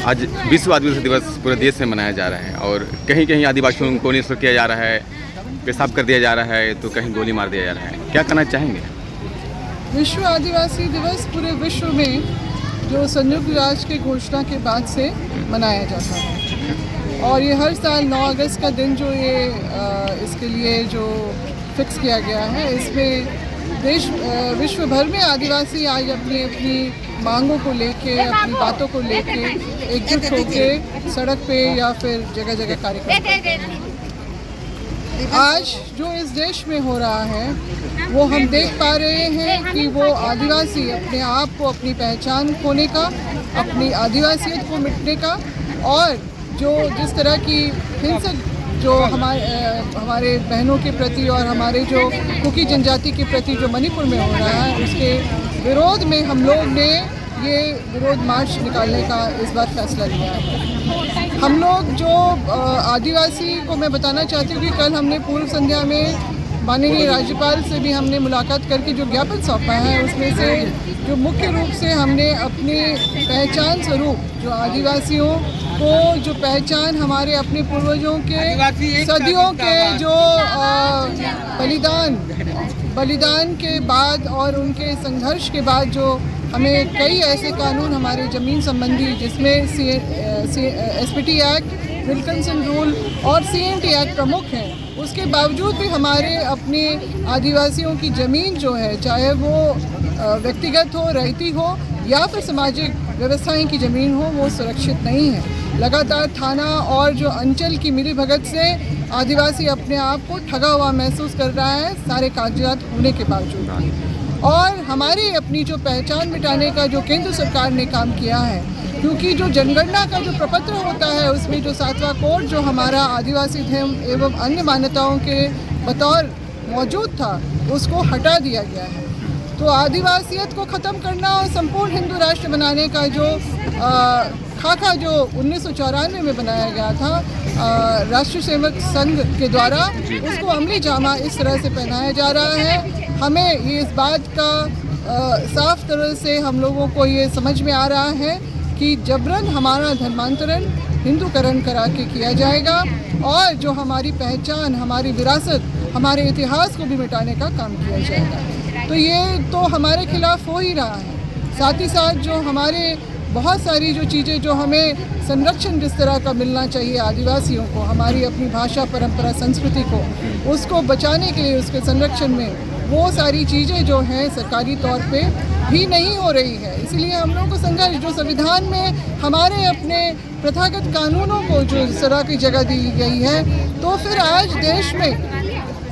आज विश्व आदिवासी दिवस पूरे देश में मनाया जा रहा है और कहीं कहीं आदिवासियों को निष्फल किया जा रहा है, पेशाब कर दिया जा रहा है, तो कहीं गोली मार दिया जा रहा है। क्या कहना चाहेंगे? विश्व आदिवासी दिवस पूरे विश्व में जो संयुक्त राष्ट्र की घोषणा के बाद से मनाया जाता है और ये हर साल 9 अगस्त का दिन जो ये इसके लिए जो फिक्स किया गया है, इसमें विश्व भर में आदिवासी आज अपनी अपनी मांगों को लेके, अपनी बातों को लेके एकजुट होकर सड़क पे या फिर जगह जगह कार्यक्रम करते हैं। आज जो इस देश में हो रहा है वो हम देख पा रहे हैं कि वो आदिवासी अपने आप को, अपनी पहचान खोने का, अपनी आदिवासियत को मिटने का और जो जिस तरह की हिंसक जो हमारे बहनों के प्रति और हमारे जो कुकी जनजाति के प्रति जो मणिपुर में हो रहा है, उसके विरोध में हम लोग ने ये विरोध मार्च निकालने का इस बार फैसला लिया है। हम लोग जो आदिवासी को मैं बताना चाहती हूँ कि कल हमने पूर्व संध्या में माननीय राज्यपाल से भी हमने मुलाकात करके जो ज्ञापन सौंपा है, उसमें से जो मुख्य रूप से हमने अपनी पहचान स्वरूप जो आदिवासियों को जो पहचान हमारे अपने पूर्वजों के सदियों के जो बलिदान के बाद और उनके संघर्ष के बाद जो हमें कई ऐसे कानून हमारे ज़मीन संबंधी, जिसमें SPT एक्ट, विल्किंसन रूल और CNT एक्ट प्रमुख हैं, उसके बावजूद भी हमारे अपने आदिवासियों की ज़मीन जो है, चाहे वो व्यक्तिगत हो, रैयती हो या फिर सामाजिक व्यवस्थाएं की ज़मीन हो, वो सुरक्षित नहीं है। लगातार थाना और जो अंचल की मिलीभगत से आदिवासी अपने आप को ठगा हुआ महसूस कर रहा है, सारे कागजात होने के बावजूद। और हमारी अपनी जो पहचान मिटाने का जो केंद्र सरकार ने काम किया है, क्योंकि जो जनगणना का जो प्रपत्र होता है, उसमें जो 7वां कोड जो हमारा आदिवासी धर्म एवं अन्य मान्यताओं के बतौर मौजूद था, उसको हटा दिया गया है। तो आदिवासियत को ख़त्म करना और संपूर्ण हिंदू राष्ट्र बनाने का जो खाका जो 1994 में बनाया गया था राष्ट्रीय सेवक संघ के द्वारा, उसको अमली जामा इस तरह से पहनाया जा रहा है। हमें ये इस बात का साफ तरह से हम लोगों को ये समझ में आ रहा है कि जबरन हमारा धर्मांतरण, हिंदूकरण करा के किया जाएगा और जो हमारी पहचान, हमारी विरासत, हमारे इतिहास को भी मिटाने का काम किया जाएगा। तो ये तो हमारे खिलाफ हो ही रहा है। साथ ही साथ जो हमारे बहुत सारी जो चीज़ें जो हमें संरक्षण जिस तरह का मिलना चाहिए आदिवासियों को, हमारी अपनी भाषा, परंपरा, संस्कृति को, उसको बचाने के लिए, उसके संरक्षण में वो सारी चीज़ें जो हैं सरकारी तौर पे भी नहीं हो रही है। इसलिए हम लोगों को संघर्ष, जो संविधान में हमारे अपने प्रथागत कानूनों को जो इस तरह की जगह दी गई है, तो फिर आज देश में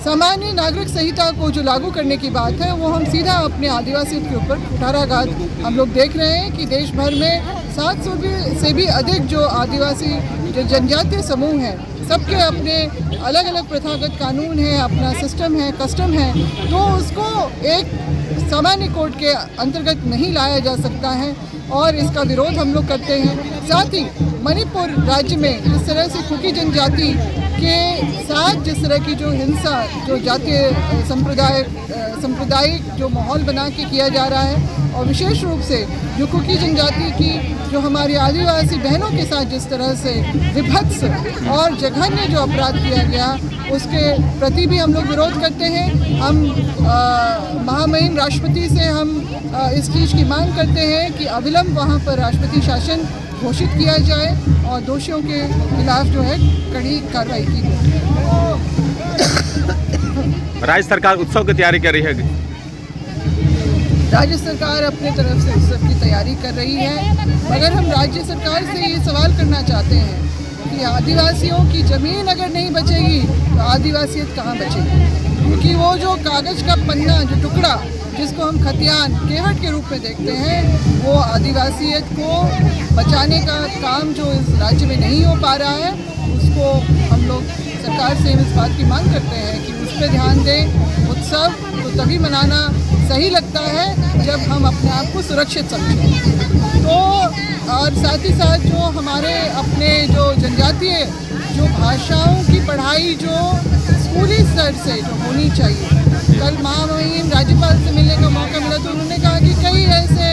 सामान्य नागरिक संहिता को जो लागू करने की बात है, वो हम सीधा अपने आदिवासी के ऊपर कुठाराघात हम लोग देख रहे हैं कि देश भर में 700 से भी अधिक जो आदिवासी जो जनजातीय समूह हैं, सबके अपने अलग अलग प्रथागत कानून हैं, अपना सिस्टम है, कस्टम है, तो उसको एक सामान्य कोड के अंतर्गत नहीं लाया जा सकता है और इसका विरोध हम लोग करते हैं। साथ ही मणिपुर राज्य में जिस तरह से कुकी जनजाति के साथ जिस तरह की जो हिंसा, जो जातीय सांप्रदायिक जो माहौल बना के किया जा रहा है, और विशेष रूप से जो कुकी जनजाति की जो हमारी आदिवासी बहनों के साथ जिस तरह से विभत्स और जघन्य जो अपराध किया गया, उसके प्रति भी हम लोग विरोध करते हैं। हम महामहिम राष्ट्रपति से हम इस चीज़ की मांग करते हैं कि अविलंब वहाँ पर राष्ट्रपति शासन घोषित किया जाए और दोषियों के खिलाफ जो है कड़ी कार्रवाई की जाए। राज्य सरकार उत्सव की तैयारी कर रही है। राज्य सरकार अपने तरफ से उत्सव की तैयारी कर रही है, मगर हम राज्य सरकार से ये सवाल करना चाहते हैं कि आदिवासियों की ज़मीन अगर नहीं बचेगी तो आदिवासियत कहाँ बचेगी? क्योंकि वो जो कागज़ का पन्ना, जो टुकड़ा जिसको हम खतियान, केवट के रूप में देखते हैं, वो आदिवासियत को बचाने का काम जो इस राज्य में नहीं हो पा रहा है, उसको हम लोग सरकार से इस बात की मांग करते हैं कि उस पर ध्यान दें। उत्सव तो तभी मनाना सही लगता है जब हम अपने आप को सुरक्षित समझें। तो और साथ ही साथ जो हमारे अपने जो जनजातीय जो भाषाओं की पढ़ाई जो स्कूली स्तर से जो होनी चाहिए, कल महामहिम राज्यपाल से मिलने का मौका मिला तो उन्होंने कहा कि कई ऐसे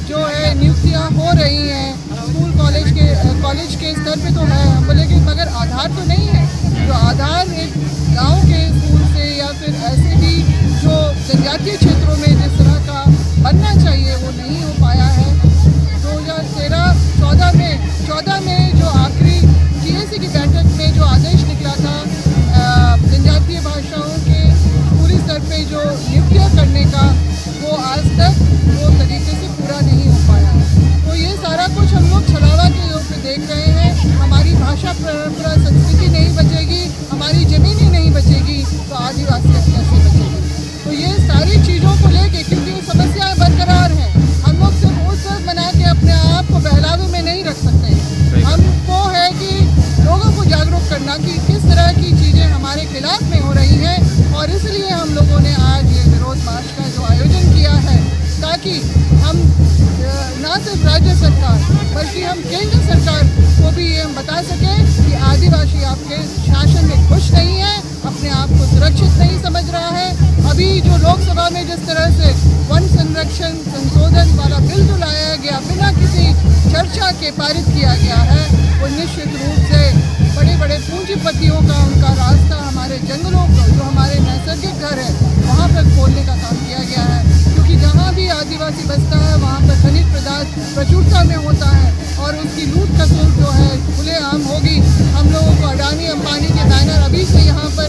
जो है नियुक्तियाँ हो रही हैं स्कूल आधार तो नहीं है। जो आधार एक गांव के स्कूल से या फिर ऐसे भी जो जनजातीय क्षेत्रों में जिस तरह का बनना चाहिए वो नहीं हो पाया है। 2013-14 में जो आखिरी GAC की बैठक में जो आदेश निकला था जनजातीय भाषाओं के पूरी स्तर पे जो नियुक्तियाँ करने का, वो आज तक वो तरीके से पूरा नहीं हो पाया। तो ये सारा कुछ हम लोग छलावा के योग पे देख रहे हैं। हमारी भाषा परंपरा संस्कृति नहीं बचेगी, हमारी ज़मीन ही नहीं बचेगी तो आदिवासियत कैसे बचेगी। तो ये सारी चीज़ों को लेके, क्योंकि समस्याएं बरकरार हैं, हम लोग सिर्फ उत्सव मना के अपने आप को बहलावे में नहीं रख सकते। हमको है कि लोगों को जागरूक करना कि किस तरह की चीज़ें हमारे खिलाफ में हो रही हैं, और इसलिए हम लोगों ने आज ये विरोध मार्च का जो आयोजन किया है, ताकि हम ना सिर्फ राज्य सरकार बल्कि हम केंद्र सरकार को भी ये हम बता सकें कि आदिवासी आपके शासन में खुश नहीं है, अपने आप को सुरक्षित नहीं समझ रहा है। अभी जो लोकसभा में जिस तरह से वन संरक्षण संशोधन वाला बिल जो लाया गया, बिना किसी चर्चा के पारित किया गया है, वो निश्चित रूप से बड़े बड़े पूंजीपतियों का उनका रास्ता हमारे जंगलों को, जो हमारे नैसर्गिक घर है, वहाँ पर खोलने का काम किया गया है। क्योंकि जहाँ भी आदिवासी बसता है वहाँ पर खनिज पदार्थ प्रचुरता में होता है, और उसकी लूट खसोट जो है खुलेआम होगी। हम लोगों को अडानी अंबानी के बैनर अभी से यहाँ पर